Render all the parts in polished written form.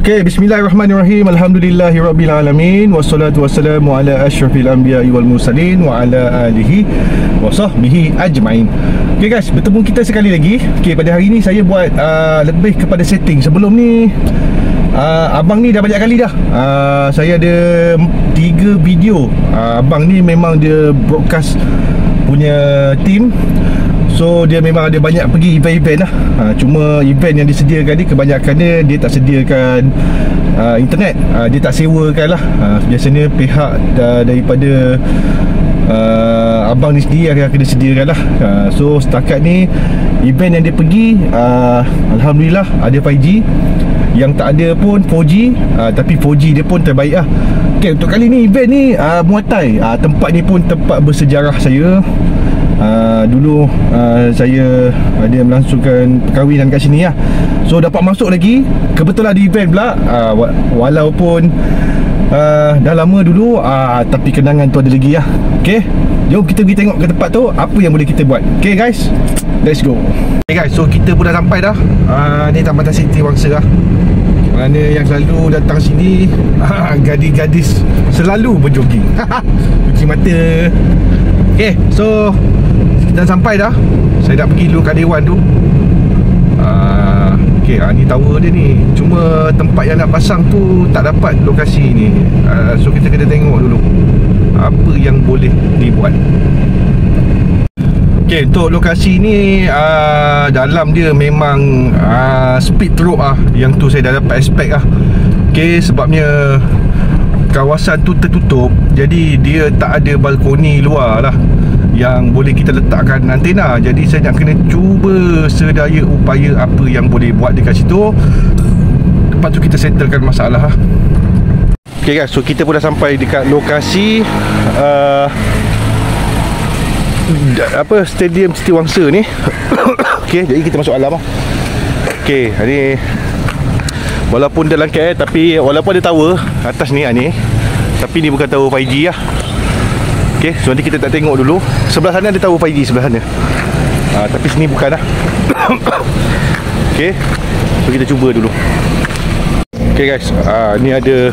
Okay, bismillahirrahmanirrahim. Alhamdulillahirrabbilalamin. Wassalatu wassalamu ala asyrafil anbiya'i wal mursalin wa ala alihi wa sahbihi ajma'in. Okay guys, bertemu kita sekali lagi. Okay, pada hari ni saya buat lebih kepada setting. Sebelum ni abang ni dah banyak kali dah. Saya ada 3 video. Abang ni memang dia broadcast punya team. So dia memang ada banyak pergi event-event lah. Cuma event yang disediakan ni kebanyakannya dia tak sediakan internet. Dia tak sewakan lah. Biasanya pihak daripada abang ni sendiri yang kena sediakan lah. So setakat ni event yang dia pergi, Alhamdulillah ada 5G. Yang tak ada pun 4G, tapi 4G dia pun terbaik lah. Okay, untuk kali ni event ni Muay Thai. Tempat ni pun tempat bersejarah saya. Dulu saya ada melangsungkan perkahwinan kat sini lah. So dapat masuk lagi. Kebetulan di event pula, walaupun dah lama dulu, tapi kenangan tu ada lagi lah. Okay, jom kita pergi tengok ke tempat tu, apa yang boleh kita buat. Okay guys, let's go. Okay guys, so kita pun dah sampai dah. Ni Taman City Wangsa lah. Mana yang selalu datang sini, gadis-gadis selalu berjoging. Cuci mata. Okay, so kita dah sampai dah. Saya dah pergi dulu kat Dewan tu. Okay, ni tower dia ni. Cuma tempat yang nak pasang tu tak dapat lokasi ni. So kita kena tengok dulu apa yang boleh dibuat. Okay, untuk lokasi ni dalam dia memang speed rope yang tu saya dah dapat expect lah. Okay, sebabnya kawasan tu tertutup, jadi dia tak ada balkoni luar lah yang boleh kita letakkan antena. Jadi saya nak kena cuba sedaya upaya apa yang boleh buat dekat situ. Lepas tu kita settlekan masalah lah. Okay guys, so kita pun dah sampai dekat lokasi Stadium Siti Wangsa ni. Okay, jadi kita masuk alam lah. Okay, ni walaupun dalam KL, tapi walaupun ada tower atas ni, tapi ni bukan tower 5G lah. Okay, so nanti kita tak tengok dulu. Sebelah sana ada tower 5G sebelah sana, tapi sini bukan lah. Okay, so kita cuba dulu. Okay guys, ni ada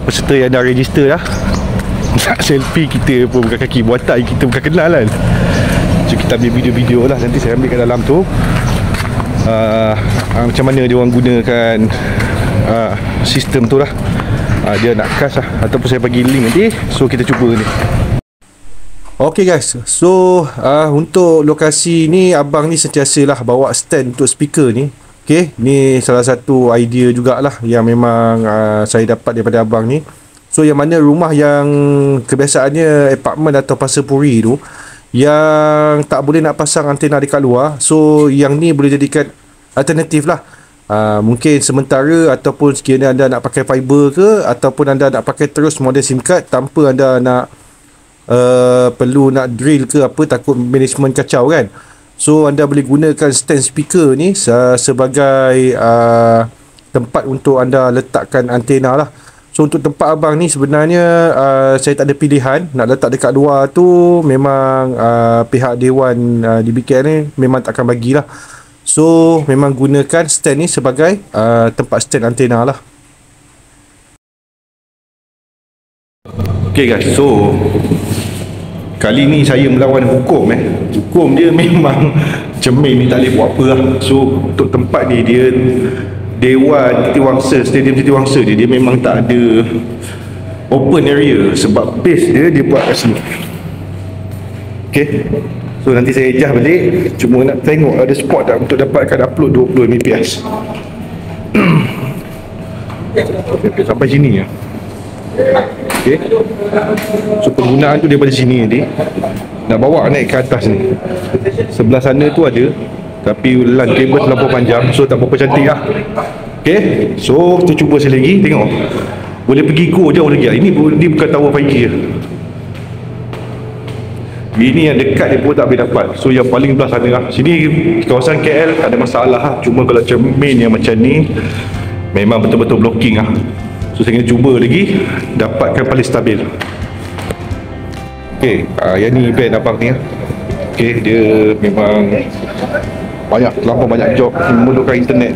peserta yang dah register dah. Nak selfie kita pun bukan kaki buatan, kita bukan kenal kan. So kita ambil video-video lah. Nanti saya ambil kat dalam tu macam mana dia orang gunakan sistem tu lah. Dia nak cast lah, ataupun saya bagi link nanti. So kita cuba ni. Okay guys, so untuk lokasi ni abang ni sentiasalah bawa stand untuk speaker ni. Okay, ni salah satu idea jugalah yang memang saya dapat daripada abang ni. So yang mana rumah yang kebiasaannya apartmen atau pasarpuri tu yang tak boleh nak pasang antena dekat luar, so yang ni boleh jadikan alternatif lah. Mungkin sementara, ataupun sekiranya anda nak pakai fiber ke, ataupun anda nak pakai terus model SIM card tanpa anda nak perlu nak drill ke apa, takut management kacau kan. So anda boleh gunakan stand speaker ni sebagai tempat untuk anda letakkan antena lah. So untuk tempat abang ni sebenarnya saya tak ada pilihan. Nak letak dekat luar tu memang pihak Dewan di BKL ni memang tak akan bagilah. So memang gunakan stand ni sebagai tempat stand antena lah. Okay guys, so kali ni saya melawan hukum. Hukum dia memang cermin ni tak boleh buat apa lah. So untuk tempat ni dia Dewan Siti Wangsa, Stadium Siti Wangsa dia memang tak ada open area sebab base dia buat kat sini. Okay, so nanti saya adjust balik. Cuma nak tengok ada spot tak untuk dapatkan upload 20 Mbps. Okay, sampai sini ya. Okay, so penggunaan tu daripada sini nanti nak bawa naik ke atas ni. Sebelah sana tu ada, tapi LAN kabel terlalu panjang, so tak berapa cantik lah. Okay, so kita cuba sekali lagi. Tengok boleh pergi go jauh lagi lah. Ini bukan tower 5G je. Ini yang dekat dia pun tak boleh dapat. So yang paling belah sana lah. Sini kawasan KL tak ada masalah lah. Cuma kalau cermin yang macam ni memang betul-betul blocking lah. So saya kena cuba lagi dapatkan paling stabil. Okay, yang ni event abang ni lah. Okay, dia memang terlampau banyak job memerlukan internet.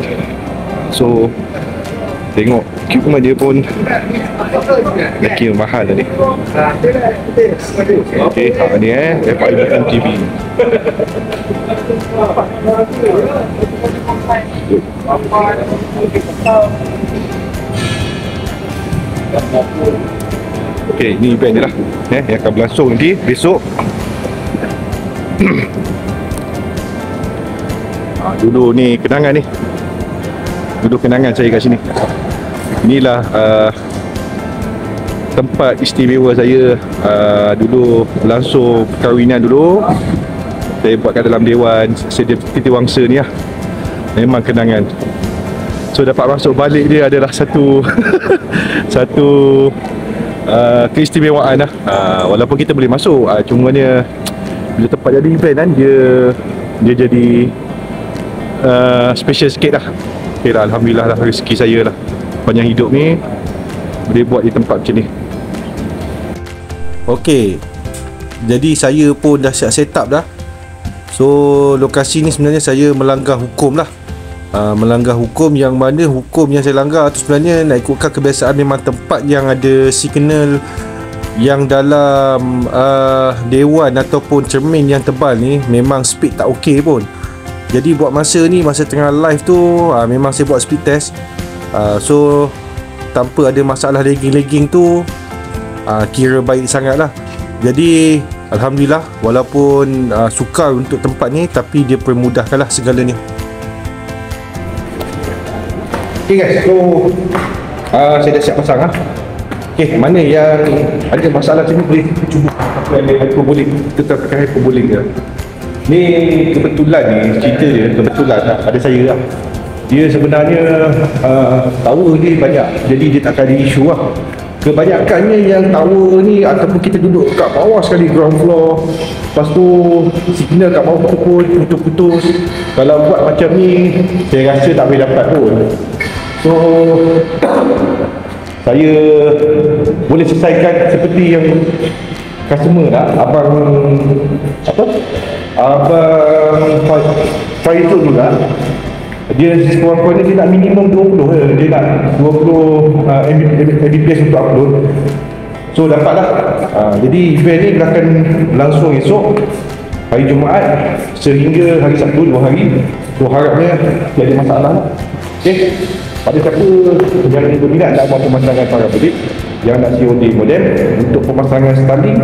So Tengok equipment dia pun lagi mahal tadi. Okey, ni FIBM TV. Okey, ni event dia lah yang akan berlangsung nanti besok. Dulu ni kenangan ni. Dulu kenangan saya kat sini. Inilah tempat istimewa saya dulu langsung perkahwinan dulu. Saya buat kat dalam Dewan Setiawangsa ni lah. Memang kenangan. So dapat masuk balik dia adalah satu satu keistimewaan lah. Walaupun kita boleh masuk, cumanya bila tempat jadi event kan, dia jadi special sikit lah. Okay lah, Alhamdulillah lah, rezeki saya lah panjang hidup ni boleh buat di tempat macam ni. Okay, jadi saya pun dah siap set up dah. So lokasi ni sebenarnya saya melanggar hukum lah. Melanggar hukum, yang mana hukum yang saya langgar tu sebenarnya nak ikutkan kebiasaan, memang tempat yang ada signal yang dalam dewan ataupun cermin yang tebal ni memang speed tak okey pun. Jadi buat masa ni, masa tengah live tu memang saya buat speed test. So tanpa ada masalah lagging tu, kira baik sangat lah. Jadi Alhamdulillah, walaupun sukar untuk tempat ni, tapi dia permudahkanlah segalanya. Okay guys, so saya dah siap pasang lah. Okay, mana yang ada masalah sini boleh cuba pakai hyperbolic. Kita pakai hyperbolic je. Ni kebetulan ni, cerita dia kebetulan ada saya lah. Dia sebenarnya tower ni banyak, jadi dia tak ada isu lah. Kebanyakannya yang tower ni ataupun kita duduk kat bawah sekali, ground floor, lepas tu signal kat bawah tu pun putus-putus. Kalau buat macam ni, saya rasa tak boleh dapat pun. So saya boleh selesaikan seperti yang customer lah, Abang Faizul tu lah. Dia sekurang-kurangnya dia nak minimum 20 je. Dia nak 20 Mbps untuk upload. So dapatlah. Jadi event ni akan langsung esok hari Jumaat sehingga hari Sabtu, 2 hari. So harapnya tiada masalah. Okay, pada siapa yang berminat nak buat pemasangan parabolik, yang nak COD modem untuk pemasangan Starlink,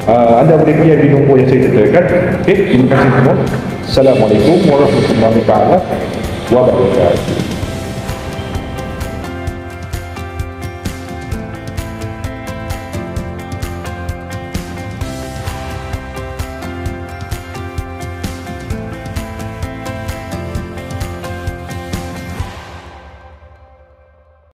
anda boleh PM di nombor yang saya sertakan. Okay, terima kasih semua. Assalamualaikum warahmatullahi wabarakatuh.